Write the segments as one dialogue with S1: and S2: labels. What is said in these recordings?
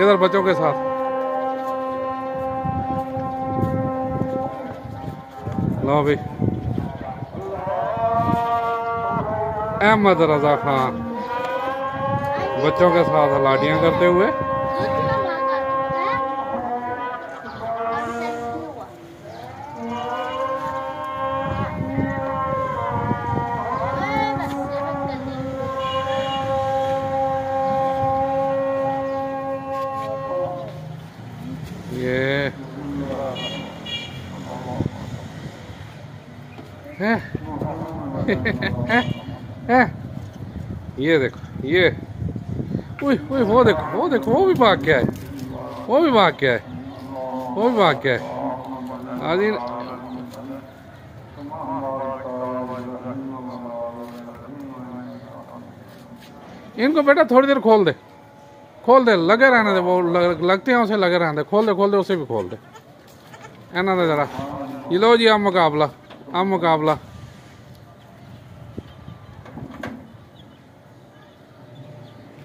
S1: इधर बच्चों के साथ। लो भी अहमद रजा खान बच्चों के साथ लाडियां करते हुए। ये है ये देखो ये, उई उई वो देखो वो देखो, वो भी भाग के आए, वो भी भाग के आए, वो भी भाग के आए। आज इनको बेटा थोड़ी देर खोल दे, खोल दे, लगे रहने दे, वो लगते हैं उसे, लगे रहने दे, खोल दे उसे भी खोल दे। एना दे जरा, ये लो जी, अब मुकाबला, अब मुकाबला।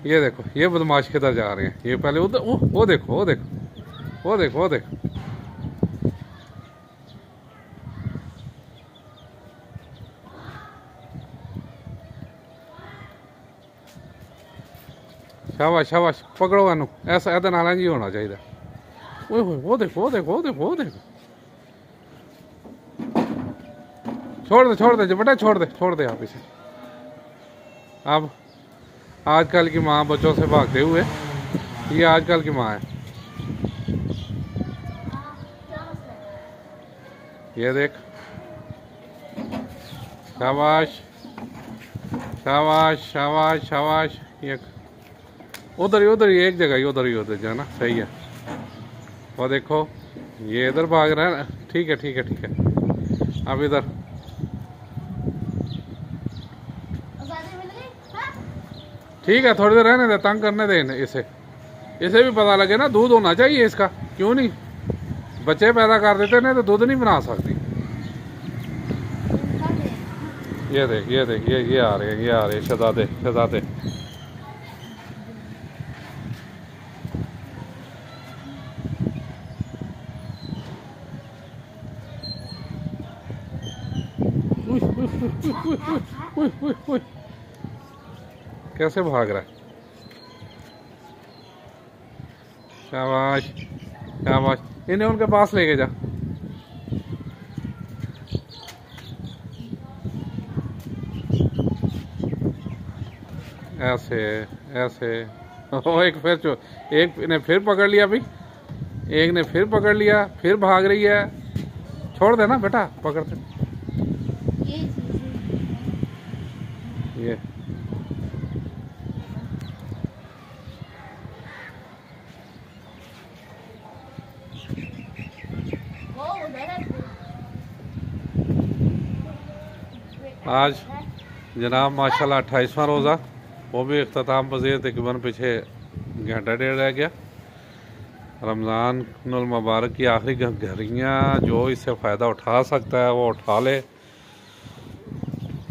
S1: ये देखो ये बदमाश किधर जा रहे हैं, ये पहले उधर, वो देखो वो देखो वो देखो वो देखो। शाबाश शाबाश, पकड़ो इनू, ऐसा ऐसा नाला जी होना चाहिए। वो देखो वो देखो वो देखो वो देखो। छोड़ दे बेटा, छोड़ दे आप इसे। अब आजकल की माँ बच्चों से भागते हुए, ये आजकल की माँ है। ये देख, शाबाश शाबाश शाबाश शाबाश। ये उधर ही एक जगह ही, उधर जाना सही है। वो देखो ये इधर भाग रहा है, ठीक है। अब इधर ठीक है, थोड़ी देर रहने दे, तंग करने दे इसे भी पता लगे ना, दूध होना चाहिए इसका। क्यों नहीं, बच्चे पैदा कर देते नहीं तो दूध नहीं बना सकती। ये देख ये आ रहे हैं शहजादे। कैसे भाग रहा है, शाबाश शाबाश। इन्हें उनके पास लेके जा। ऐसे ओ, एक ने फिर पकड़ लिया भाई, एक ने फिर पकड़ लिया, फिर भाग रही है। छोड़ देना बेटा, पकड़ते ये। आज जनाब माशाल्लाह 28वां रोज़ा, वो भी अख्ताम पज़ीर, तकरीबन पीछे घंटा डेढ़ रह गया। रमज़ान मुबारक की आखिरी घड़ियाँ, जो इससे फ़ायदा उठा सकता है वो उठा ले।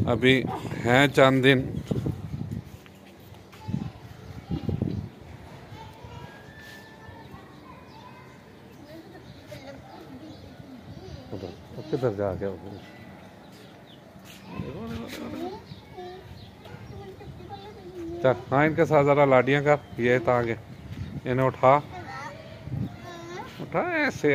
S1: अभी हैं चंद दिन। किधर जा गया, चल हाँ, इनके साथ ज़रा लाडियाँ कर, ये तांगे इन्हें उठा ऐसे।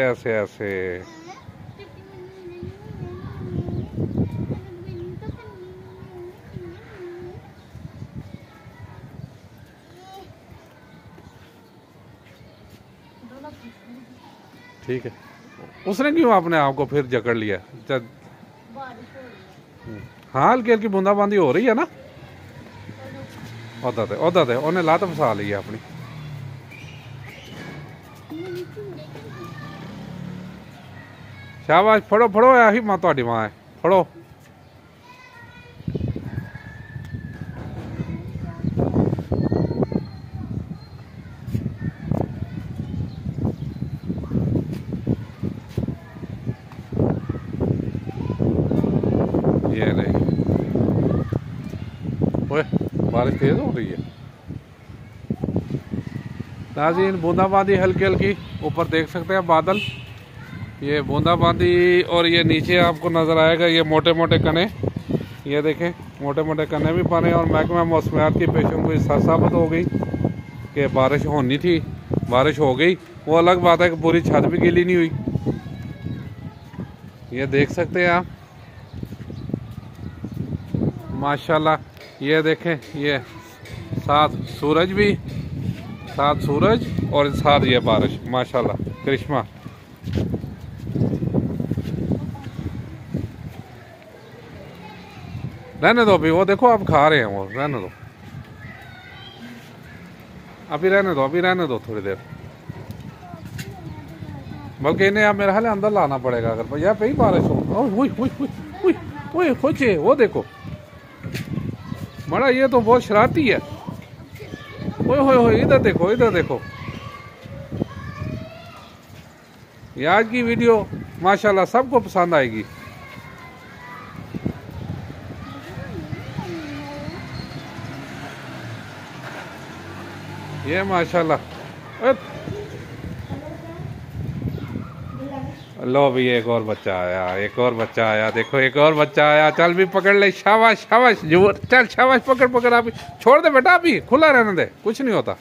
S1: ठीक है, उसने क्यों अपने आप को फिर जकड़ लिया। हाँ, हल्की बूंदाबांदी हो रही है ना। ओदा दे उन्हें लात फसा ली है अपनी। शाबाश, फड़ो यही मां तुहाडी मां है, फड़ो। ये नहीं, ओए बारिश तेज हो रही है। नाज़रीन बूंदाबांदी हल्की हल्की ऊपर देख सकते हैं बादल, ये बूंदाबांदी। और ये नीचे आपको नज़र आएगा ये मोटे मोटे कने, ये देखें मोटे मोटे कने भी बने। और महकमा मौसमियात की पेशेंगोई साबित हो गई कि बारिश होनी थी, बारिश हो गई। वो अलग बात है कि पूरी छत भी गीली नहीं हुई। ये देख सकते हैं आप माशाल्लाह। ये देखें ये साथ सूरज भी, साथ सूरज और साथ ये बारिश, माशाल्लाह करिश्मा। रहने दो अभी, वो देखो आप खा रहे हैं, वो रहने दो अभी, रहने दो अभी, रहने दो थोड़ी देर। बल्कि इन्हें आप मेरे ख्याल अंदर लाना पड़ेगा अगर भैया पे ही बारिश हो। वो देखो बड़ा, ये तो बहुत शरारती है। ओए इधर देखो, इधर देखो। ये आज की वीडियो माशाल्लाह सबको पसंद आएगी। ये माशाल्लाह। लो भी एक और बच्चा आया, एक और बच्चा आया, देखो एक और बच्चा आया। चल भी पकड़ ले, शाबाश शाबाश जोर, चल शाबाश, पकड़ पकड़। अभी छोड़ दे बेटा, अभी खुला रहने दे, कुछ नहीं होता।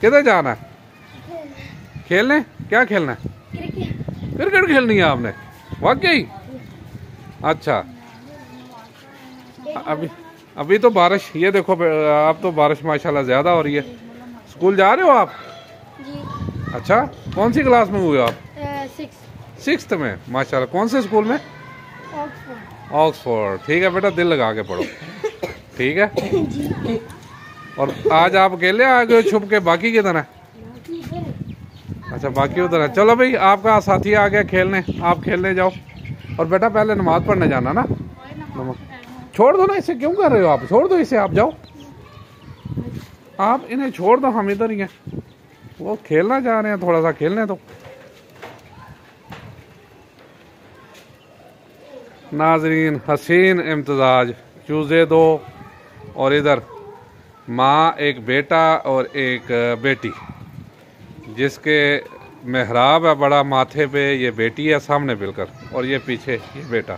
S1: किधर जाना है? खेलने? क्या खेलना है? क्रिकेट खेलनी है आपने? वाकई? अच्छा। अभी तो बारिश, ये देखो आप तो बारिश माशाल्लाह ज्यादा हो रही है। स्कूल जा रहे हो आप? जी। अच्छा, कौन सी क्लास में हुए आप? सिक्स्थ में, माशाल्लाह। कौन से स्कूल में? ऑक्सफोर्ड। ठीक है बेटा, दिल लगा के पढ़ो, ठीक है। और आज आप अकेले आ गए छुप के, बाकी किधर है? अच्छा बाकी उधर है। चलो भाई, आपका साथी आ गया खेलने, आप खेलने जाओ। और बेटा पहले नमाज पढ़ने जाना ना। छोड़ दो ना इसे, क्यों कर रहे हो आप? छोड़ दो इसे, आप जाओ, आप इन्हें छोड़ दो, हम इधर ही हैं। वो खेलना जा रहे हैं, थोड़ा सा खेलने दो। नाजरीन हसीन इम्तजाज, चूजे दो। और इधर माँ, एक बेटा और एक बेटी, जिसके मेहराब है बड़ा माथे पे, ये बेटी है सामने बिलकर, और ये पीछे ये बेटा,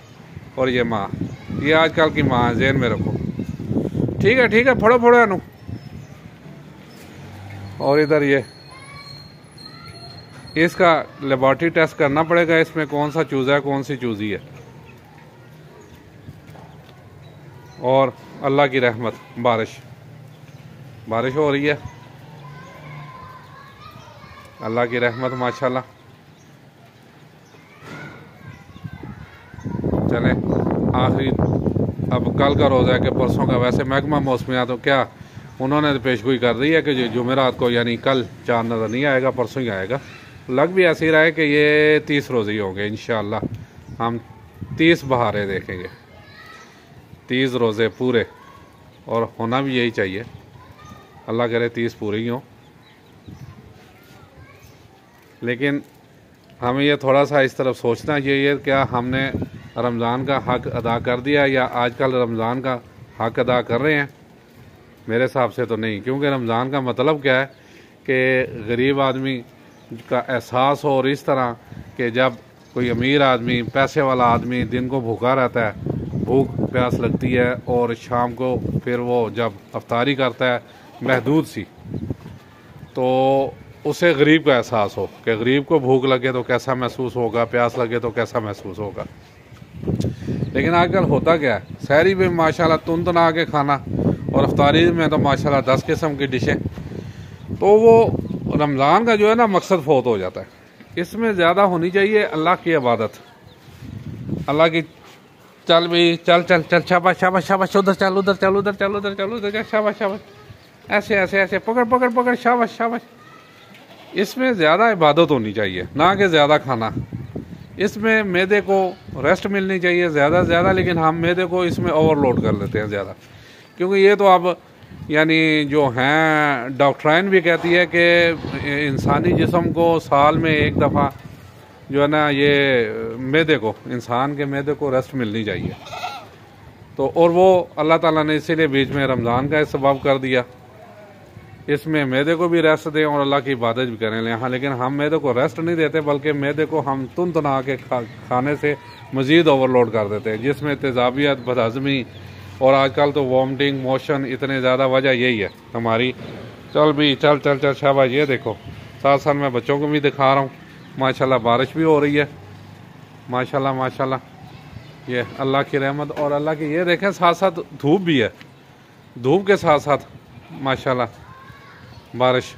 S1: और ये माँ। ये आजकल की माँ है, ज़हन में रखो। ठीक है ठीक है, फोड़ो फोड़ो अनु। और इधर ये, इसका लेबॉर्ट्री टेस्ट करना पड़ेगा, इसमें कौन सा चूजा है, कौन सी चूजी है। और अल्लाह की रहमत, बारिश बारिश हो रही है, अल्लाह की रहमत माशाल्लाह। चले आखिरी, अब कल का रोज़ा है कि परसों का। वैसे महकमा मौसमियात तो क्या उन्होंने तो पेशगोई कर दी है कि जो जुमेरात को यानी कल चांद नज़र नहीं आएगा, परसों ही आएगा। लग भी ऐसे ही रहा है कि ये 30 रोज़े ही होंगे इंशाअल्लाह। हम 30 बहारें देखेंगे, 30 रोज़े पूरे, और होना भी यही चाहिए। अल्लाह करे 30 पूरे ही हों। लेकिन हमें ये थोड़ा सा इस तरफ सोचना चाहिए, क्या हमने रमज़ान का हक़ अदा कर दिया, या आजकल रमज़ान का हक़ अदा कर रहे हैं? मेरे हिसाब से तो नहीं, क्योंकि रमज़ान का मतलब क्या है कि गरीब आदमी का एहसास हो। और इस तरह कि जब कोई अमीर आदमी, पैसे वाला आदमी दिन को भूखा रहता है, भूख प्यास लगती है, और शाम को फिर वो जब अफ्तारी करता है महदूद सी, तो उसे गरीब का एहसास हो कि गरीब को भूख लगे तो कैसा महसूस होगा, प्यास लगे तो कैसा महसूस होगा। लेकिन आजकल होता क्या है, सहरी में माशाल्लाह तुन के खाना, और अफ्तारी में तो माशाल्लाह 10 किस्म की डिशें। तो वो रमज़ान का जो है ना मकसद फोत हो जाता है। इसमें ज़्यादा होनी चाहिए अल्लाह की इबादत, अल्लाह की। चल भाई चल चल चल, शाबाश शाबाश शाबाश, उधर चल, उधर चल, उधर चल, उधर चल, उधर चल, शाबाश शाबाश, ऐसे ऐसे ऐसे, पकड़ पकड़ पकड़, शाबाश शाबाश। इसमें ज़्यादा इबादत होनी चाहिए, ना कि ज़्यादा खाना। इसमें मैदे को रेस्ट मिलनी चाहिए ज़्यादा से ज़्यादा, लेकिन हम मैदे को इसमें ओवरलोड कर लेते हैं ज़्यादा। क्योंकि ये तो अब यानी जो हैं डॉक्ट्राइन भी कहती है कि इंसानी जिस्म को साल में एक दफ़ा जो है ना, ये मैदे को, इंसान के मैदे को रेस्ट मिलनी चाहिए। तो और वो अल्लाह ताला ने इसीलिए बीच में रमज़ान का सबब कर दिया इसमें मैदे को भी रेस्ट दें और अल्लाह की इबादत भी करें। हाँ, लेकिन हम मैदे को रेस्ट नहीं देते, बल्कि मैदे को हम तुन के खाने से मज़ीद ओवरलोड कर देते हैं, जिसमें तेज़ाबियत, बदहज़मी और आजकल तो वॉमिटिंग, मोशन, इतने ज़्यादा वजह यही है हमारी। चल भी चल चल चल शाबाश। ये देखो, साथ साथ मैं बच्चों को भी दिखा रहा हूँ। माशाल्लाह बारिश भी हो रही है, माशाल्लाह माशाल्लाह। ये अल्लाह की रहमत और अल्लाह की, ये देखें साथ साथ धूप भी है, धूप के साथ साथ माशाल्लाह बारिश।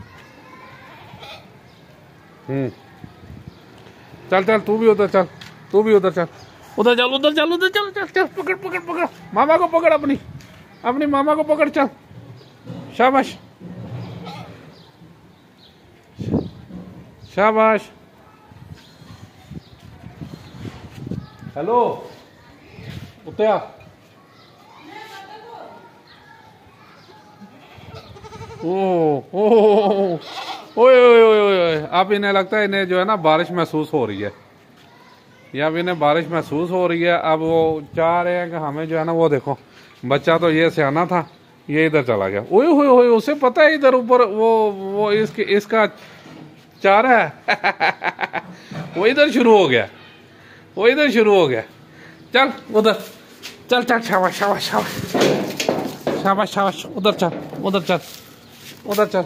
S1: चल चल तू भी उधर चल, तू भी उधर चल, उधर चल, उधर चल, उधर चल, चल चल, पकड़ पकड़ पकड़, मामा को पकड़, अपनी अपनी मामा को पकड़, चल शाबाश शाबाश। हेलो उतया, ओ ओए ओए ओए ओए, अब इन्हें लगता है इन्हें जो है ना बारिश महसूस हो रही है, या अब इन्हें बारिश महसूस हो रही है। अब वो चाह रहे हैं कि हमें जो है ना, वो देखो बच्चा तो ये सियाना था, ये इधर चला गया। ओए ओए ओए, उसे पता है इधर ऊपर वो इसका चाह रहा है वो इधर शुरू हो गया, वो इधर शुरू हो गया। चल उधर चल चल, शाबाश शाबाश शाबाश शाबाश शाबाश, उधर चल, उधर चल, उधर चल,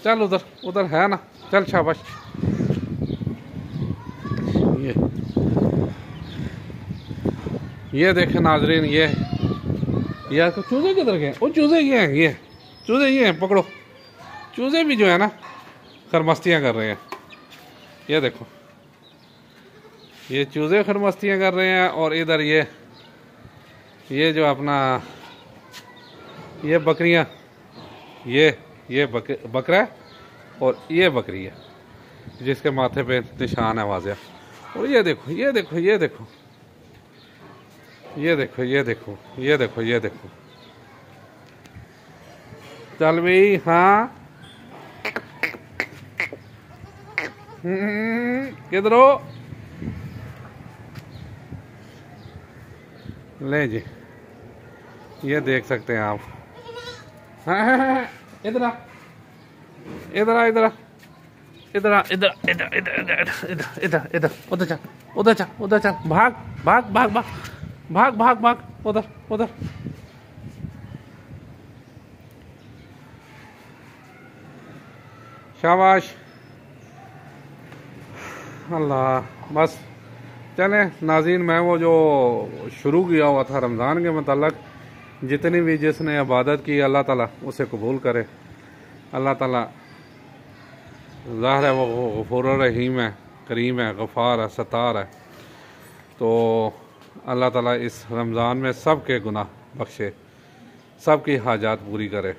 S1: चल उधर, उधर है ना, चल शाबाश। ये देखे नाजरीन, ये यार चूजे किधर गए? वो चूजे ये हैं, ये चूजे ये हैं, पकड़ो। चूजे भी जो है ना खरमस्तियाँ कर रहे हैं, ये देखो, ये चूजे खरमस्तियाँ कर रहे हैं। और इधर ये जो अपना ये बकरियाँ, ये बकरा है और ये बकरी है जिसके माथे पे निशान है वाज़ेह। और ये देखो, ये देखो, ये देखो, ये देखो, ये देखो, ये देखो, ये देखो, चल भाई। हाँ किधर हो? ले जी, ये देख सकते हैं आप। हाँ इधर आ, इधर आ, इधर आ, इधर आ, इधर इधर इधर इधर इधर इधर, उधर चल, उधर चल, उधर चल, भाग भाग भाग भाग भाग भाग भाग, उधर उधर। शाबाश अल्लाह। बस चलें नाज़रीन, मैं वो जो शुरू किया हुआ था रमज़ान के मतलब, जितनी भी जिसने इबादत की अल्लाह ताला उसे कबूल करे। अल्लाह ताला ज़ाहिर है वो गफूर रहीम है, करीम है, गफ़ार है, सत्तार है। तो अल्लाह ताला इस रमज़ान में सब के गुनाह बख्शे, सब की हाजात पूरी करे,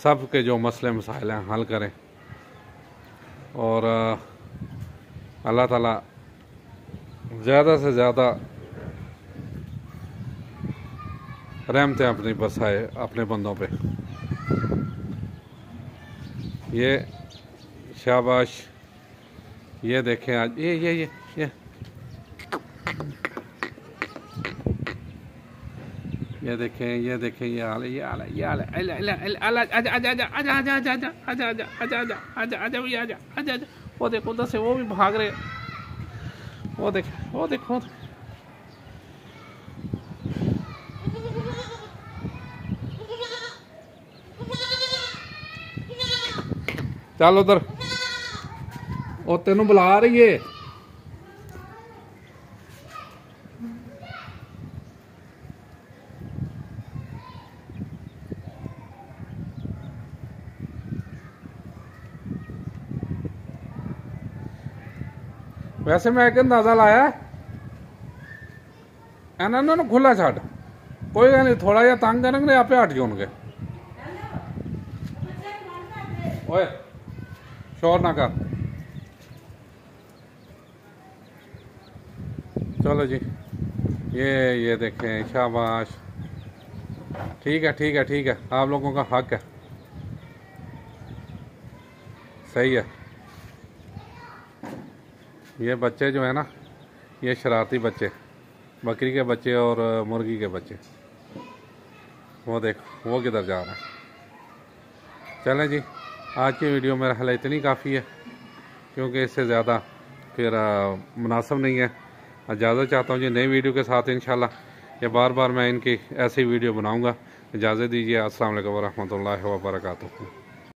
S1: सब के जो मसले मसाइल हैं हल करें। और अल्लाह ताला ज़्यादा से ज़्यादा रहमतें अपनी बरसाए अपने बंदों पे। ये शाबाश। ये देखें आज ये देखें, ये देखें, ये हाल है, ये हाल है, ये हाल है। आजा आजा आजा आजा आजा आजा आजा आजा आजा आजा आजा आजा आजा भैया आजा आजा आजा। वो देखो उधर से वो भी भाग रहे, वो देख, वो देखो। चल उधर, वो तेनू बुला रही है। वैसे मैं एक अंदाजा लाया इन्होंने ना खुला छड़, कोई गल नहीं, थोड़ा जिहा तंग करेंगे आपे हट जाओगे। ओए शोर ना कर। चलो जी, ये देखें, शाबाश। ठीक है ठीक है ठीक है, आप लोगों का हक है, सही है। ये बच्चे जो है ना, ये शरारती बच्चे, बकरी के बच्चे और मुर्गी के बच्चे। वो देखो वो किधर जा रहा है। चलें जी, आज की वीडियो मेरा ख्याल इतनी काफ़ी है, क्योंकि इससे ज़्यादा फिर मुनासिब नहीं है। इजाज़त चाहता हूँ जी नई वीडियो के साथ इंशाल्लाह, या बार बार मैं इनकी ऐसी वीडियो बनाऊँगा। इजाज़त दीजिए। अस्सलाम वालेकुम वरहमतुल्लाहि वबरकातुहू।